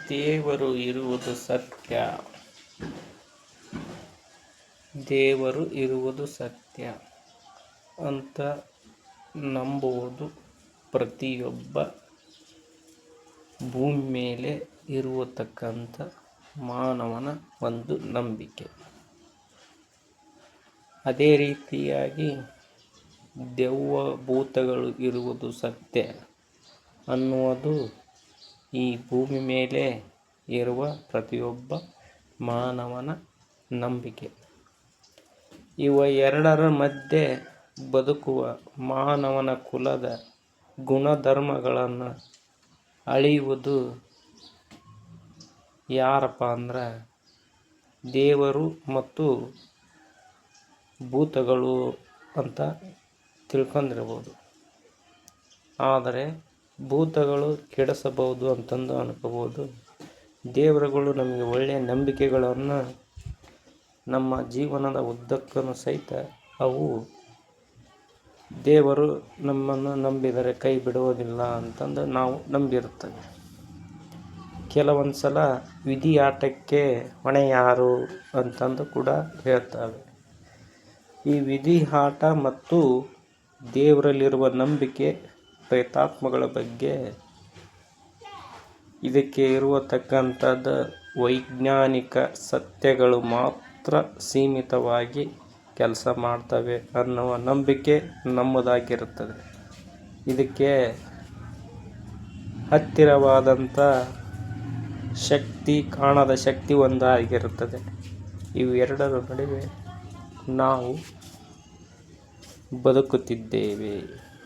ದೇವರು ಇರುವುದು ಸತ್ಯ. ದೇವರು ಇರುವುದು ಸತ್ಯ ಅಂತ ನಂಬುವುದು ಪ್ರತಿಯೊಬ್ಬ ಭೂಮಿ ಮೇಲೆ ಇರತಕ್ಕಂಥ ಮಾನವನ ಒಂದು ನಂಬಿಕೆ. ಅದೇ ರೀತಿಯಾಗಿ ದೆವ್ವ ಭೂತಗಳು ಇರುವುದು ಸತ್ಯ ಅನ್ನುವುದು ಈ ಭೂಮಿ ಮೇಲೆ ಇರುವ ಪ್ರತಿಯೊಬ್ಬ ಮಾನವನ ನಂಬಿಕೆ. ಇವ ಎರಡರ ಮಧ್ಯೆ ಬದುಕುವ ಮಾನವನ ಕುಲದ ಗುಣಧರ್ಮಗಳನ್ನು ಅಳೆಯುವುದು ಯಾರಪ್ಪ ಅಂದ್ರೆ ದೇವರು ಮತ್ತು ಭೂತಗಳು ಅಂತ ತಿಳ್ಕೊಂಡಿರ್ಬೋದು. ಆದರೆ ಭೂತಗಳು ಕೆಡಿಸಬಹುದು ಅಂತಂದು ಅನ್ಕೋಬೋದು. ದೇವರುಗಳು ನಮಗೆ ಒಳ್ಳೆಯ ನಂಬಿಕೆಗಳನ್ನು ನಮ್ಮ ಜೀವನದ ಉದ್ದಕ್ಕೂ ಸಹಿತ ಅವು ದೇವರು ನಮ್ಮನ್ನು ನಂಬಿದರೆ ಕೈ ಬಿಡುವುದಿಲ್ಲ ಅಂತಂದು ನಾವು ನಂಬಿರುತ್ತೇವೆ. ಕೆಲವೊಂದು ಸಲ ವಿಧಿ ಆಟಕ್ಕೆ ಹೊಣೆ ಯಾರು ಅಂತಂದು ಕೂಡ ಹೇಳ್ತವೆ. ಈ ವಿಧಿ ಆಟ ಮತ್ತು ದೇವರಲ್ಲಿರುವ ನಂಬಿಕೆ, ಪ್ರೇತಾತ್ಮಗಳ ಬಗ್ಗೆ ಇದಕ್ಕೆ ಇರತಕ್ಕಂಥದ್ದು ವೈಜ್ಞಾನಿಕ ಸತ್ಯಗಳು ಮಾತ್ರ ಸೀಮಿತವಾಗಿ ಕೆಲಸ ಮಾಡ್ತವೆ ಅನ್ನುವ ನಂಬಿಕೆ ನಮ್ಮದಾಗಿರುತ್ತದೆ. ಇದಕ್ಕೆ ಹತ್ತಿರವಾದಂಥ ಶಕ್ತಿ, ಕಾಣದ ಶಕ್ತಿ ಒಂದಾಗಿರುತ್ತದೆ. ಇವೆರಡರ ನಡುವೆ ನಾವು ಬದುಕುತ್ತಿದ್ದೇವೆ.